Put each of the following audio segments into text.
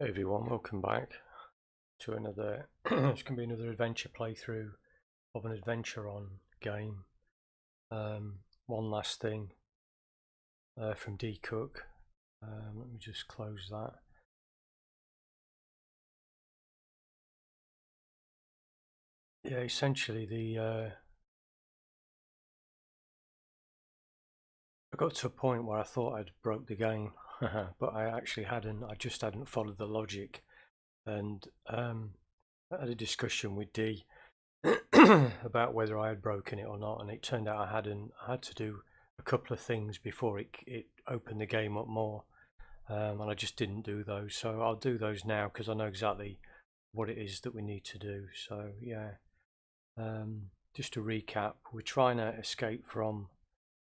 Hey everyone, welcome back to another it's going to be another adventure playthrough of an Adventuron game. One last thing from Dee Cooke. Let me just close that. Yeah, essentially I got to a point where I thought I'd broke the game, but I actually hadn't. I just hadn't followed the logic, and I had a discussion with Dee about whether I had broken it or not, and it turned out I hadn't. I had to do a couple of things before it opened the game up more, and I just didn't do those. So I'll do those now because I know exactly what it is that we need to do. So yeah, just to recap, we're trying to escape from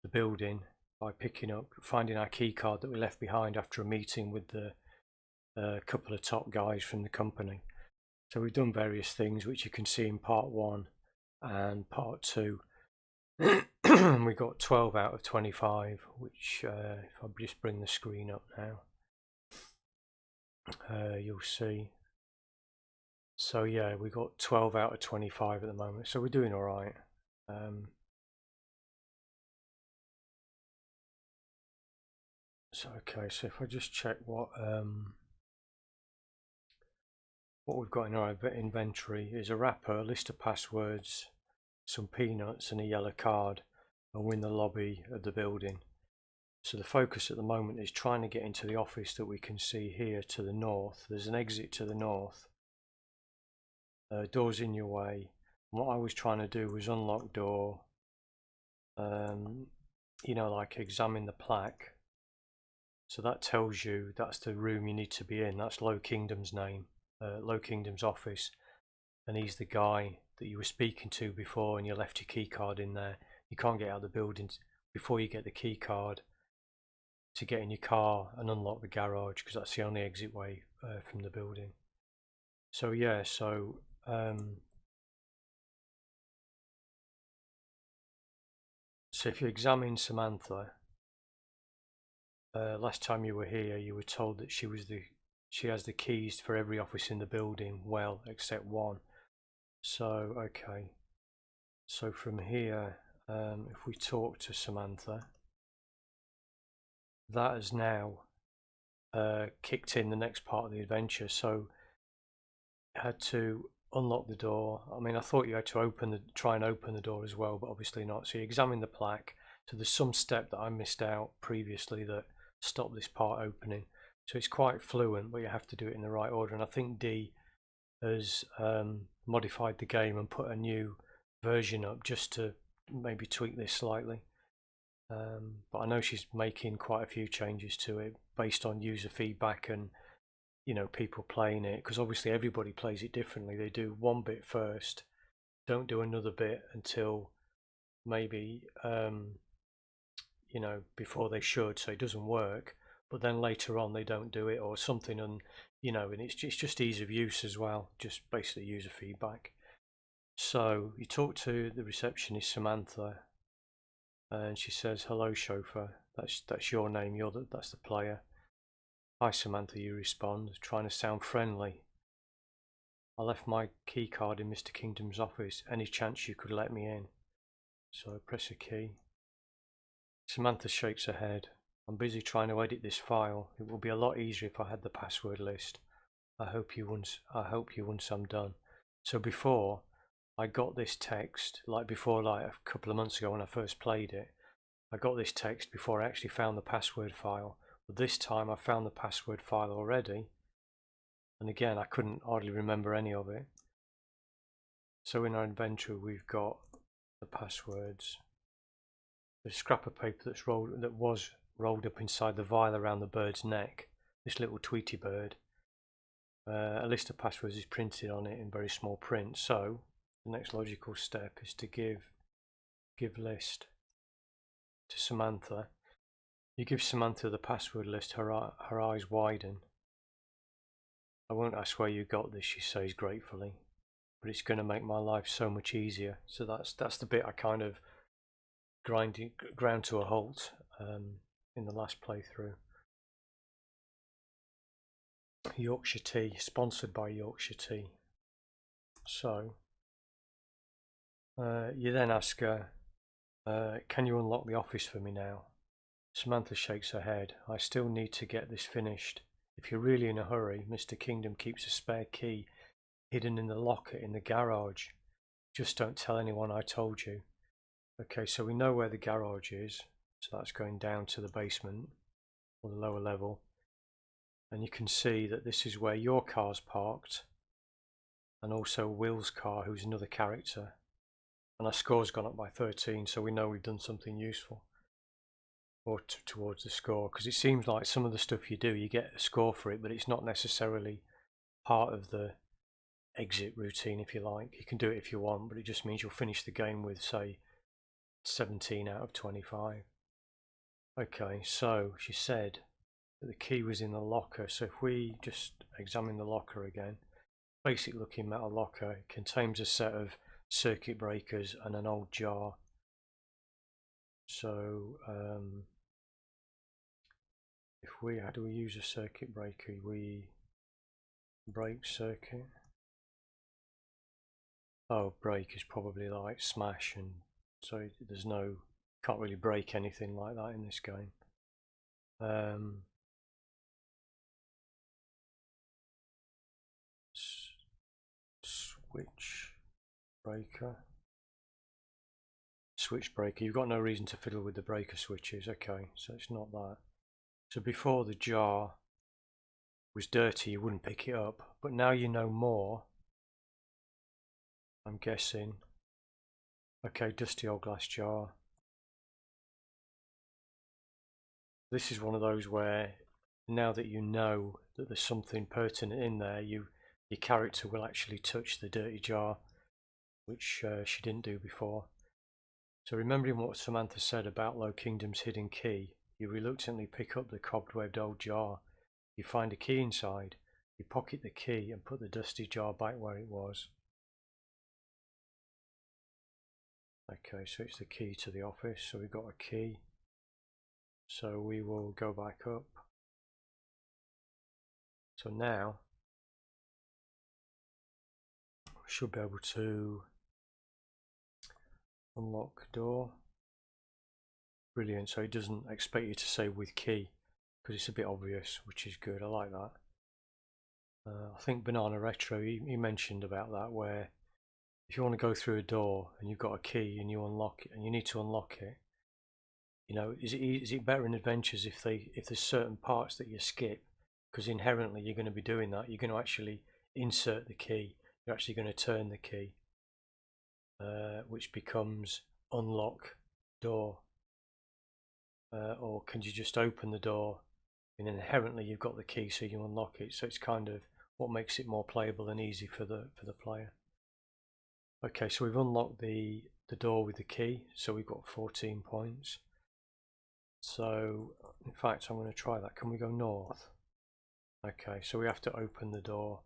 the building by finding our key card that we left behind after a meeting with the couple of top guys from the company. So we've done various things which you can see in part 1 and part 2. We got 12 out of 25, which if I just bring the screen up now, you'll see. So yeah, we got 12 out of 25 at the moment, so we're doing all right. So okay, so if I just check what we've got in our inventory is a wrapper, a list of passwords, some peanuts and a yellow card, and we're in the lobby of the building. So the focus at the moment is trying to get into the office that we can see here to the north. There's an exit to the north. Door's in your way. And what I was trying to do was unlock door, you know, like examine the plaque. So that tells you that's the room you need to be in. That's Low Kingdom's name, Low Kingdom's office. And he's the guy that you were speaking to before, and you left your key card in there. You can't get out of the building before you get the key card to get in your car and unlock the garage, because that's the only exit way from the building. So yeah, so if you examine Samantha, last time you were here, you were told that she has the keys for every office in the building, well, except one. So okay, so from here, if we talk to Samantha, that has now kicked in the next part of the adventure. So I had to unlock the door. I mean, I thought you had to try and open the door as well, but obviously not. So you examine the plaque. So there's some step that I missed out previously that stopped this part opening. So it's quite fluent, but you have to do it in the right order. And I think Dee has modified the game and put a new version up just to maybe tweak this slightly. But I know she's making quite a few changes to it based on user feedback and, you know, people playing it, because obviously everybody plays it differently. They do one bit first, don't do another bit until maybe you know, before they should, so it doesn't work, but then later on they don't do it or something, and you know, and it's just ease of use as well, just basically user feedback. So you talk to the receptionist Samantha, and she says, "Hello, chauffeur." That's your name. That's the player. "Hi, Samantha," you respond, trying to sound friendly. "I left my key card in Mr. Kingdom's office. Any chance you could let me in?" So I press a key. Samantha shakes her head. "I'm busy trying to edit this file. It will be a lot easier if I had the password list. I hope you once I'm done." So before I got this text, like a couple of months ago when I first played it, I got this text before I actually found the password file. But this time I found the password file already, and again I couldn't hardly remember any of it. So in our inventory we've got the passwords. The scrap of paper that was rolled up inside the vial around the bird's neck, this little Tweety bird. A list of passwords is printed on it in very small print. So the next logical step is to give list to Samantha. You give Samantha the password list. Her eyes widen. "I won't ask where you got this," she says gratefully, "but it's going to make my life so much easier." So that's the bit I kind of ground to a halt in the last playthrough. Yorkshire Tea, sponsored by Yorkshire Tea. So you then ask her, can you unlock the office for me now? Samantha shakes her head. I still need to get this finished. If you're really in a hurry, Mr. Kingdom keeps a spare key hidden in the locker in the garage. Just don't tell anyone I told you. Okay, so we know where the garage is. So that's going down to the basement, or the lower level. And you can see that this is where your car's parked, and also Will's car, who's another character. And our score's gone up by 13, so we know we've done something useful, or towards the score, because it seems like some of the stuff you do, you get a score for it, but it's not necessarily part of the exit routine, if you like. You can do it if you want, but it just means you'll finish the game with, say, 17 out of 25. Okay, so she said that the key was in the locker, so if we just examine the locker again, basic looking metal locker, it contains a set of circuit breakers and an old jar. So if we, how do we use a circuit breaker? We break circuit. Oh, break is probably like smash, and so there's no, can't really break anything like that in this game. Switch breaker. Switch breaker, you've got no reason to fiddle with the breaker switches. Okay, so it's not that. So before the jar was dirty, you wouldn't pick it up, but now you know more, I'm guessing. Okay, dusty old glass jar. This is one of those where now that you know that there's something pertinent in there, your character will actually touch the dirty jar, which she didn't do before. So remembering what Samantha said about Low Kingdom's hidden key, you reluctantly pick up the cobwebbed old jar. You find a key inside. You pocket the key and put the dusty jar back where it was. Okay, so it's the key to the office. So we've got a key. So we will go back up. So now we should be able to unlock door. Brilliant. So it doesn't expect you to say with key, because it's a bit obvious, which is good. I like that. I think Banana Retro, he mentioned about that, where if you want to go through a door and you've got a key and you unlock it and you need to unlock it, you know, is it better in adventures if there's certain parts that you skip, because inherently you're going to be doing that. You're going to actually insert the key. You're actually going to turn the key, which becomes unlock door. Or can you just open the door and inherently you've got the key, so you unlock it. So it's kind of what makes it more playable and easy for the player. Okay, so we've unlocked the door with the key, so we've got 14 points. So in fact I'm going to try that. Can we go north? Okay, so we have to open the door.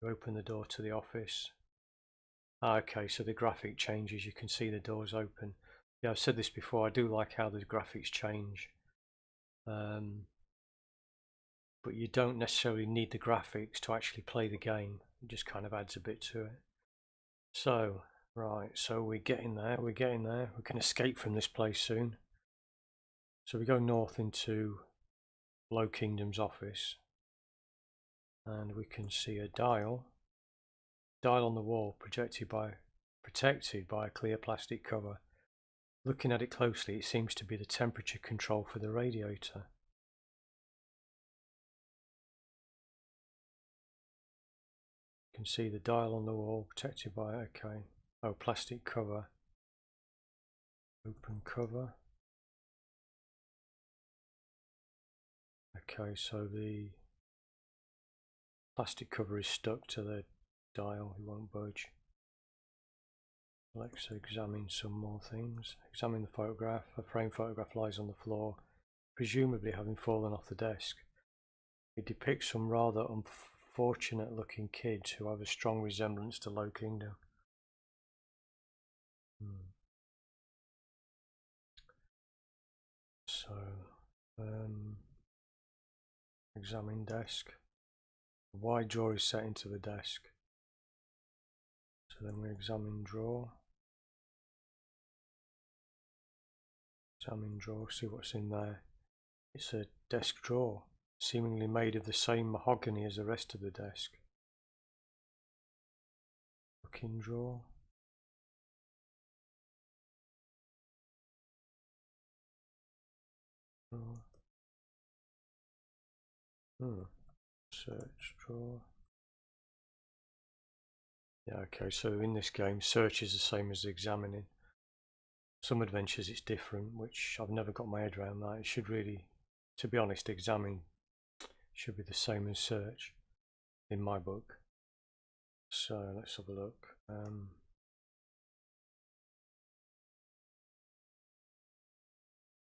Open the door to the office. Okay, so the graphic changes. You can see the doors open. Yeah, I've said this before, I do like how the graphics change. But you don't necessarily need the graphics to actually play the game. It just kind of adds a bit to it. So, right, so we're getting there, we can escape from this place soon. So we go north into Low Kingdom's office, and we can see a dial on the wall, protected by a clear plastic cover. Looking at it closely, it seems to be the temperature control for the radiator. You can see the dial on the wall, protected by, okay, oh, plastic cover, open cover. Okay, so the plastic cover is stuck to the dial, it won't budge. Let's examine some more things. Examine the photograph. A framed photograph lies on the floor, presumably having fallen off the desk. It depicts some rather unfortunate looking kids who have a strong resemblance to Low Kingdom. So, examine desk. The wide drawer is set into the desk. So then we examine drawer. Examine drawer, see what's in there. It's a desk drawer, seemingly made of the same mahogany as the rest of the desk. Looking drawer. Search drawer. Yeah, okay, so in this game, search is the same as examining. Some adventures it's different, which I've never got my head around that. It should really, to be honest, examine should be the same as search in my book. So let's have a look.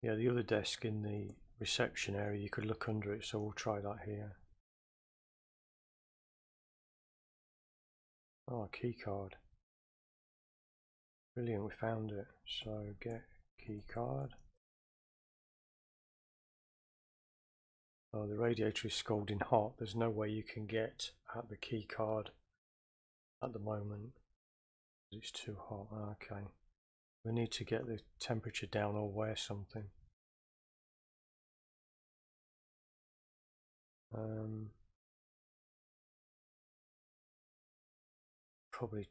Yeah, the other desk in the reception area, you could look under it, so we'll try that here. Oh, a key card. Brilliant, we found it. So get key card. Oh, the radiator is scalding hot. There's no way you can get at the key card at the moment. It's too hot. Okay. We need to get the temperature down or wear something. Probably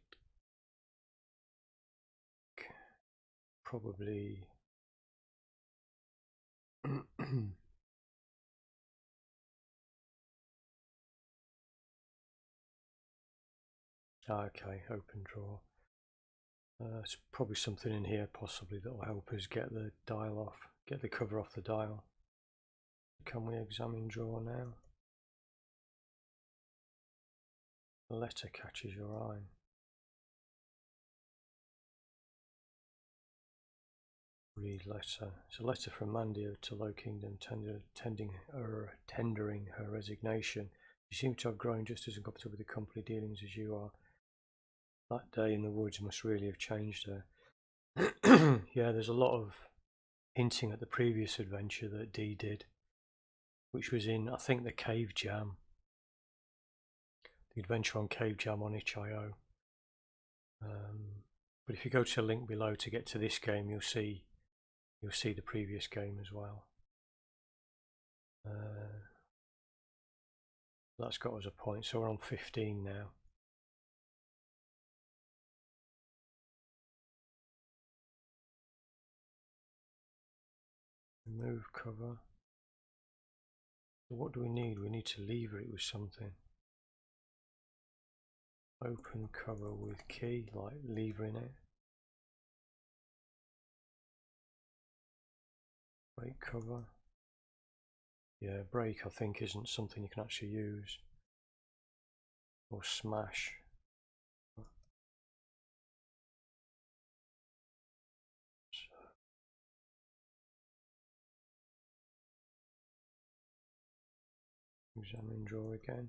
okay, open drawer. It's probably something in here possibly that will help us get the dial off, get the cover off the dial. Can we examine drawer now? The letter catches your eye. Read letter. It's a letter from Mandy to Low Kingdom tendering her resignation. You seem to have grown just as uncomfortable with the company dealings as you are. That day in the woods must really have changed her. Yeah, there's a lot of hinting at the previous adventure that Dee did, which was in, I think, the Cave Jam. The Adventuron Cave Jam on itch.io. But if you go to the link below to get to this game, you'll see the previous game as well. That's got us a point, so we're on 15 now. Remove cover. So what do we need? We need to lever it with something. Open cover with key, like levering it. Break cover. Yeah, break I think isn't something you can actually use. Or smash. Examine drawer again.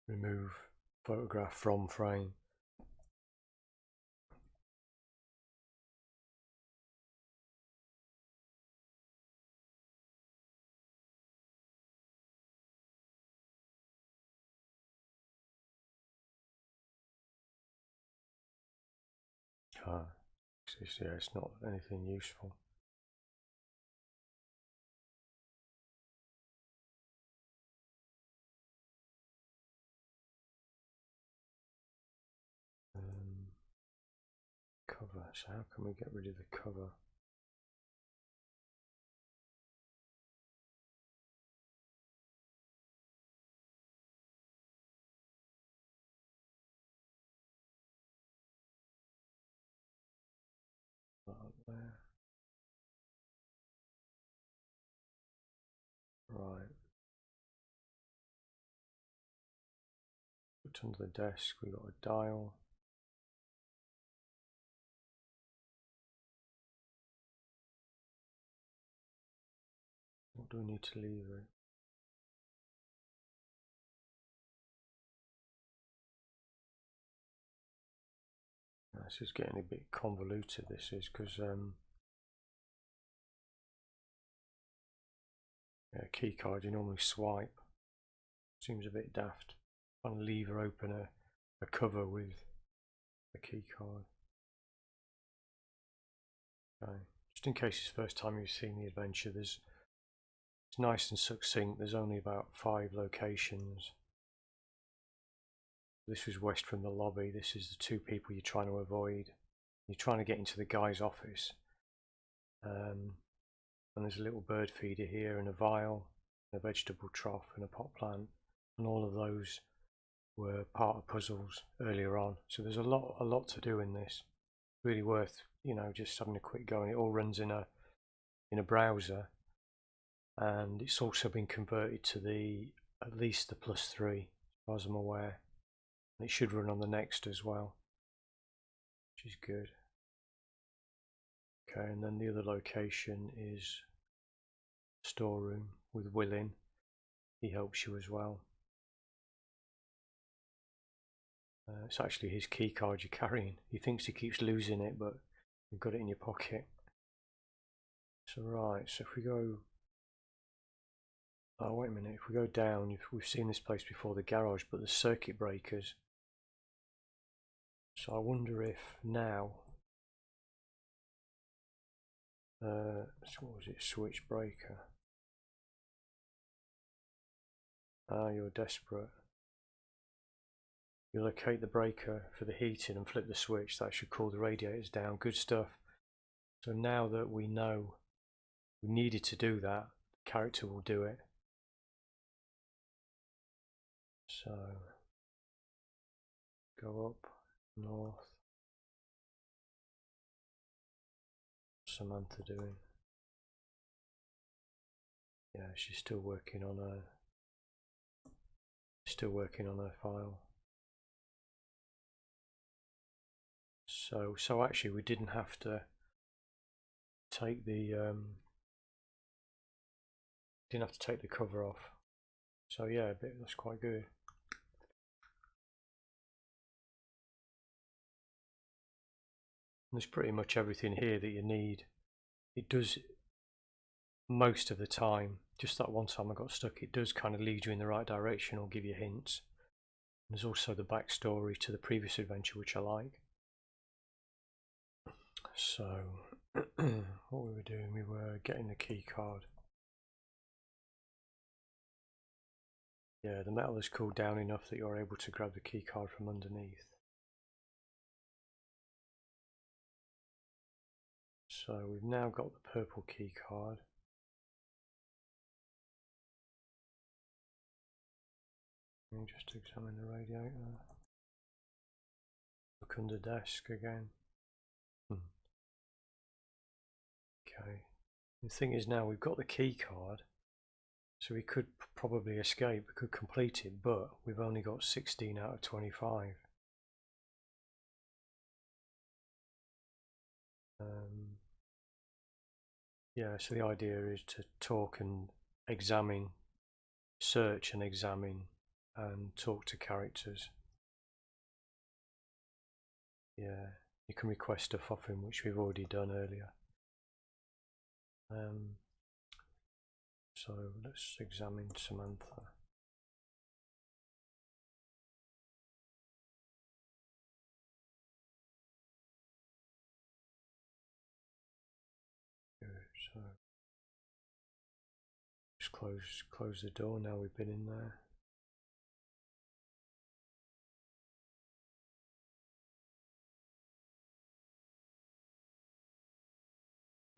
Remove photograph from frame. Yeah, it's not anything useful. Cover, so how can we get rid of the cover? That up there. Right. Put under the desk, we've got a dial. What do we need to lever it? This is getting a bit convoluted, this is, because yeah, key card you normally swipe. Seems a bit daft. Trying to lever open a cover with a key card. Okay. Just in case it's the first time you've seen the adventure, it's nice and succinct. There's only about 5 locations. This was west from the lobby. This is the 2 people you're trying to avoid. You're trying to get into the guy's office. And there's a little bird feeder here, and a vial, a vegetable trough, and a pot plant. And all of those were part of puzzles earlier on. So there's a lot to do in this. Really worth, you know, just having a quick go. And it all runs in a browser, and it's also been converted to at least the +3, as far as I'm aware. And it should run on the Next as well, which is good. Okay, and then the other location is storeroom with Willin. He helps you as well. It's actually his key card you're carrying. He thinks he keeps losing it, but you've got it in your pocket. So right, so if we go, oh wait a minute, if we go down, we've seen this place before, the garage, but the circuit breakers. So I wonder if now, so what was it, switch breaker. Ah, you're desperate. You locate the breaker for the heating and flip the switch. That should cool the radiators down. Good stuff. So now that we know we needed to do that, the character will do it. So go up north. What's Samantha doing? Yeah, she's still working on her file. So actually we didn't have to take the cover off. So yeah, that's quite good. There's pretty much everything here that you need. It does most of the time. Just that one time I got stuck, it does kind of lead you in the right direction or give you hints. There's also the backstory to the previous adventure, which I like. So what we were doing, we were getting the key card. Yeah, the metal has cooled down enough that you're able to grab the key card from underneath. So we've now got the purple key card. Let me just examine the radiator. Look under desk again. Okay. The thing is, now we've got the key card, so we could probably escape, we could complete it, but we've only got 16 out of 25. Yeah, so the idea is to talk and examine, search and examine, and talk to characters. Yeah, you can request stuff off him, which we've already done earlier. So let's examine Samantha. So just close the door now we've been in there.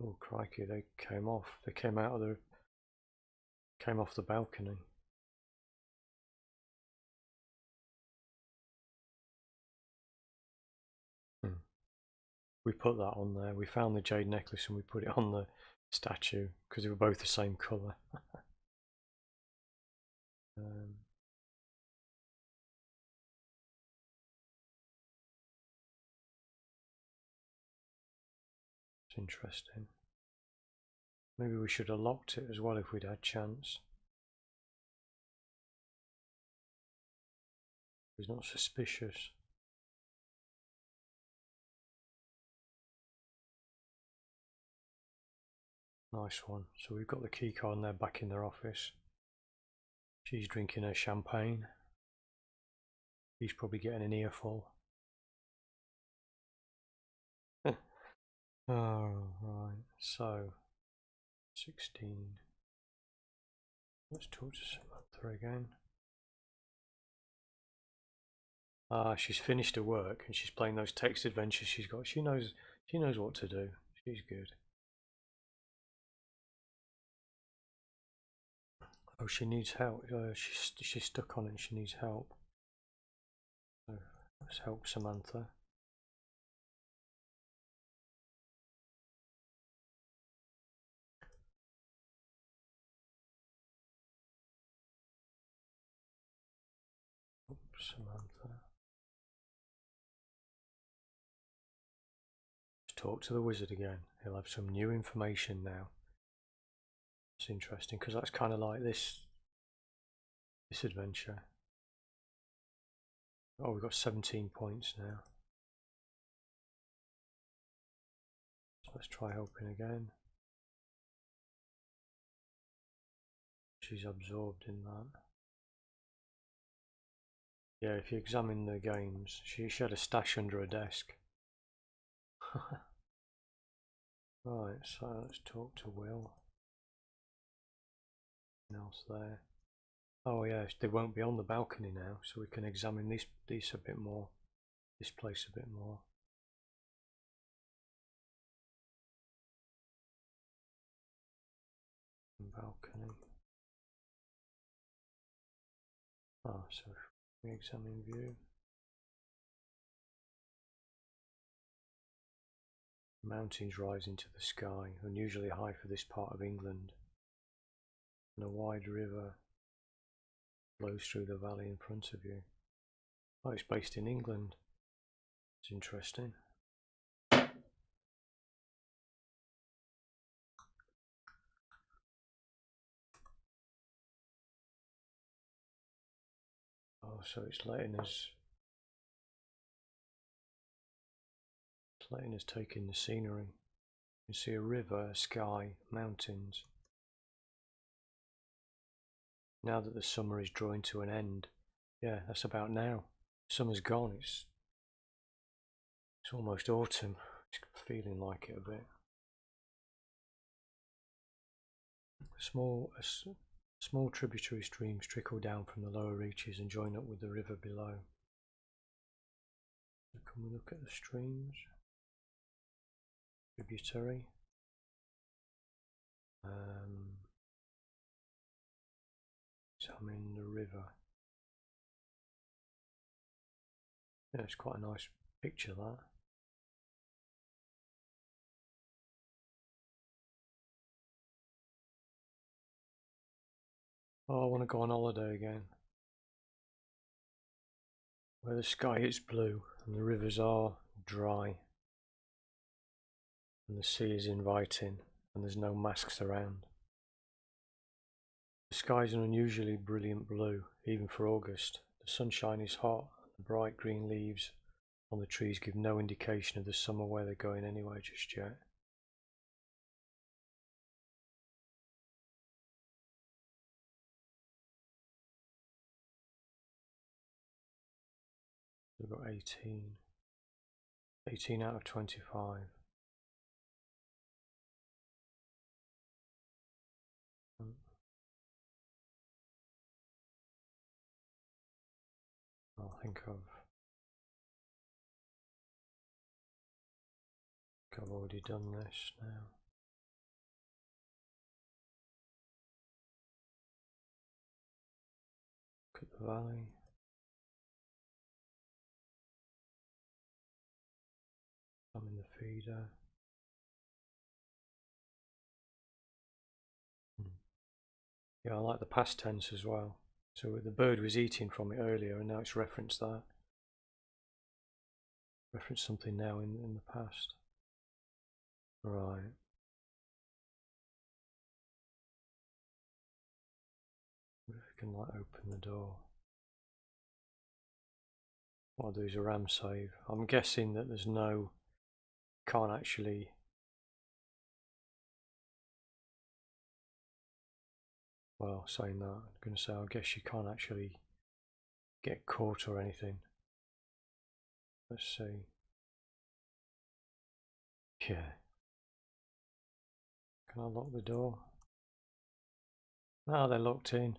Oh crikey, they came off. They came off the balcony. We put that on there. We found the jade necklace and we put it on the statue because they were both the same colour. It's interesting. Maybe we should have locked it as well if we'd had chance. He's not suspicious. Nice one. So we've got the key card and they're back in their office. She's drinking her champagne. He's probably getting an earful. Oh, right. So, 16. Let's talk to Samantha again. She's finished her work and she's playing those text adventures she's got. She knows what to do. She's good. Oh, she needs help. She's stuck on it. She needs help. So let's help Samantha. Oops, Samantha. Let's talk to the wizard again. He'll have some new information now. It's interesting because that's kind of like this adventure. Oh, we've got 17 points now. So let's try helping again. She's absorbed in that. Yeah, if you examine the games, she had a stash under her desk. Right, so let's talk to Will. Nothing else there. Oh yeah, they won't be on the balcony now, so we can examine this a bit more. This place a bit more. Balcony. Oh, so if we examine view. Mountains rise into the sky, unusually high for this part of England, and a wide river flows through the valley in front of you. Oh, it's based in England. It's interesting. Oh, so it's letting us take in the scenery. You see a river, a sky, mountains. Now that the summer is drawing to an end, yeah, that's about now. Summer's gone. It's almost autumn. It's feeling like it a bit. Small tributary streams trickle down from the lower reaches and join up with the river below. So can we look at the streams? Tributary. Examine the river. Yeah, it's quite a nice picture, that. Oh, I want to go on holiday again. Where the sky is blue and the rivers are dry and the sea is inviting and there's no masks around. The sky is an unusually brilliant blue, even for August. The sunshine is hot, the bright green leaves on the trees give no indication of the summer weather going anywhere just yet. We've got 18. 18 out of 25. I think I've already done this now. Look at the valley. I'm in the feeder. Yeah, I like the past tense as well. So the bird was eating from it earlier and now it's referenced that. Reference something now in the past. Right. If we can like open the door. What I'll do is a RAM save. I'm guessing that there's no, can't actually Well, saying that, I'm going to say I guess you can't actually get caught or anything. Let's see. Yeah. Can I lock the door? No, they're locked in.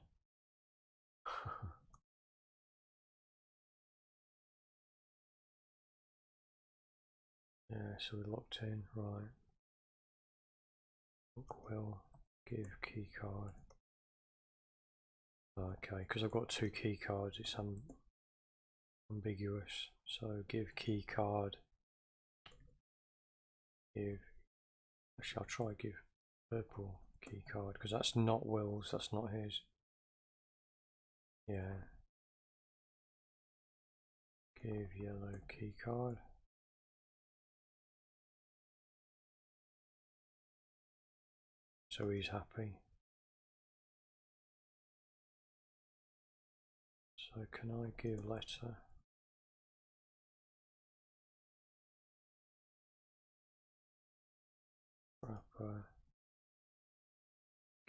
Yeah, so they're locked in, right. Will give key card. Okay, because I've got 2 key cards, it's ambiguous. So give key card. Give. Actually, I'll try give purple key card because that's not Will's. That's not his. Yeah. Give yellow key card. So he's happy. So can I give letter? Wrapper.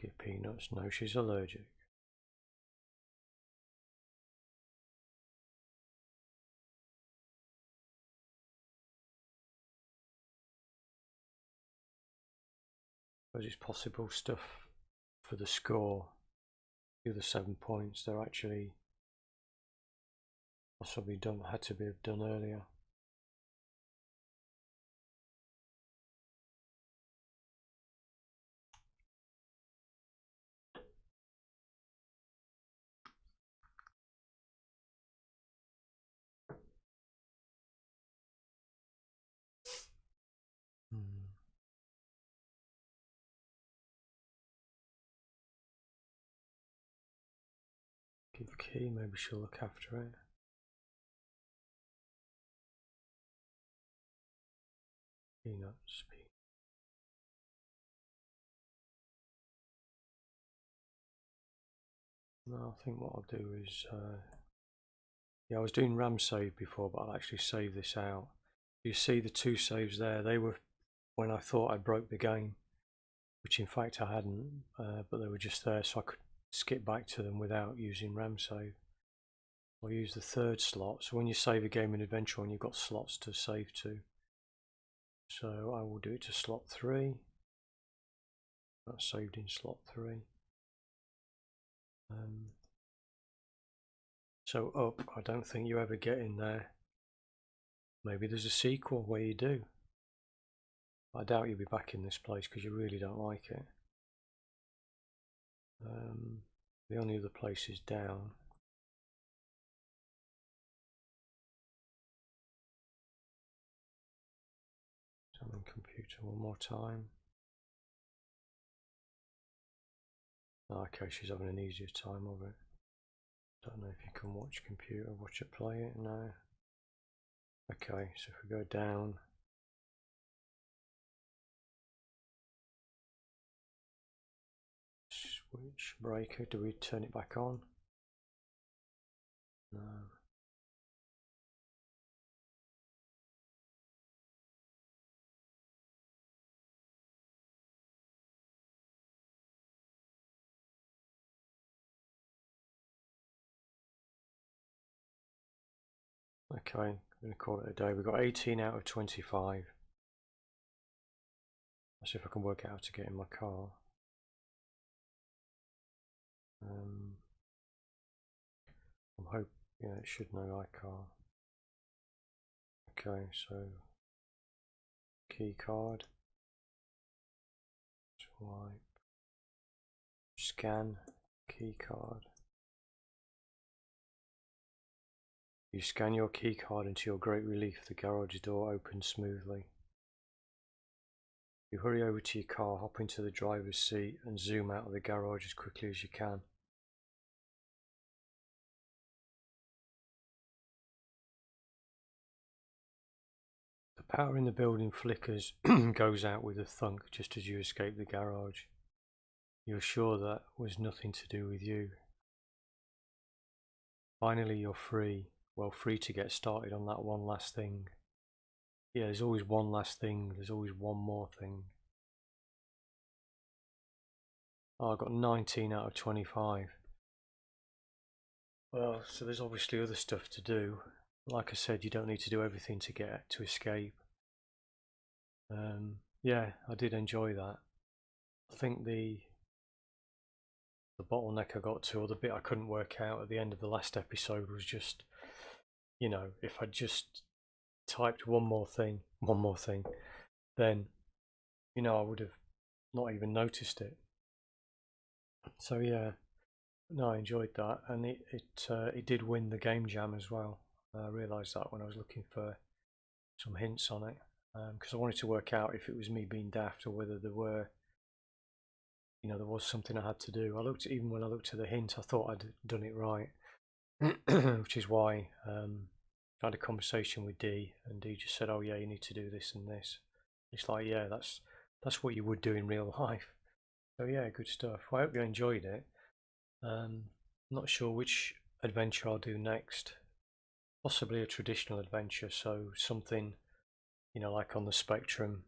Give peanuts. No, she's allergic. But it's possible stuff for the score. The other 7 points, they're actually possibly done, had to be done earlier. Give key, maybe she'll look after it. Peanuts. No, I think what I'll do is, yeah, I was doing RAM save before, but I'll actually save this out. You see the 2 saves there, they were when I thought I broke the game, which in fact I hadn't, but they were just there so I could skip back to them without using RAM save. I'll use the 3rd slot, so when you save a game in Adventuron, you've got slots to save to. So I will do it to slot 3. That's saved in slot 3. So up, I don't think you ever get in there. Maybe there's a sequel where you do. I doubt you'll be back in this place because you really don't like it. The only other place is down. Summon computer one more time. Okay, she's having an easier time of it. Don't know if you can watch computer, watch it play it, no. Okay, so if we go down. Switch breaker, do we turn it back on? No. Okay, I'm going to call it a day. We've got 18 out of 25. Let's see if I can work out how to get in my car. I'm hoping, yeah, it should know iCar. Okay, so key card, swipe, scan, key card. You scan your key card, and to your great relief, the garage door opens smoothly. You hurry over to your car, hop into the driver's seat, and zoom out of the garage as quickly as you can. The power in the building flickers, goes out with a thunk just as you escape the garage. You're sure that was nothing to do with you. Finally, you're free. Well, free to get started on that one last thing. Yeah, there's always one last thing. There's always one more thing. Oh, I got 19 out of 25. Well, so there's obviously other stuff to do. Like I said, you don't need to do everything to get to escape. Yeah, I did enjoy that. I think the bottleneck I got to, or the bit I couldn't work out at the end of the last episode, was just, if I just typed one more thing, then I would have not even noticed it. So yeah, no, I enjoyed that, and it did win the game jam as well. I realised that when I was looking for some hints on it, because I wanted to work out if it was me being daft or whether there was something I had to do. Even when I looked at the hint, I thought I'd done it right, which is why I had a conversation with Dee, and Dee just said, "Oh yeah, you need to do this and this." It's like, yeah, that's what you would do in real life. So yeah, good stuff. Well, I hope you enjoyed it. Not sure which adventure I'll do next. Possibly a traditional adventure, so something like on the Spectrum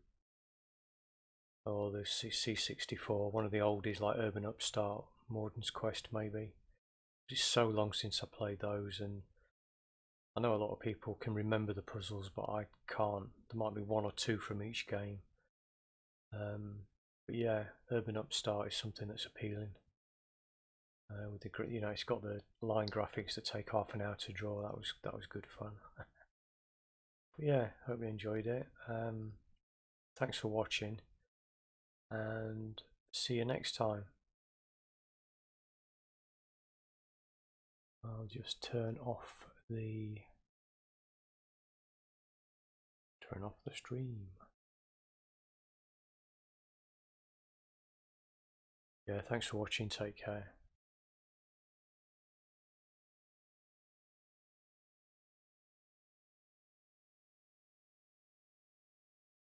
or the C64. One of the oldies like Urban Upstart, Morden's Quest maybe. It's so long since I played those, and I know a lot of people can remember the puzzles, but I can't. There might be one or two from each game. But yeah, Urban Upstart is something that's appealing. With it's got the line graphics that take half an hour to draw. That was good fun. But yeah, hope you enjoyed it. Thanks for watching, and see you next time. I'll just turn off the stream. Yeah, thanks for watching. Take care.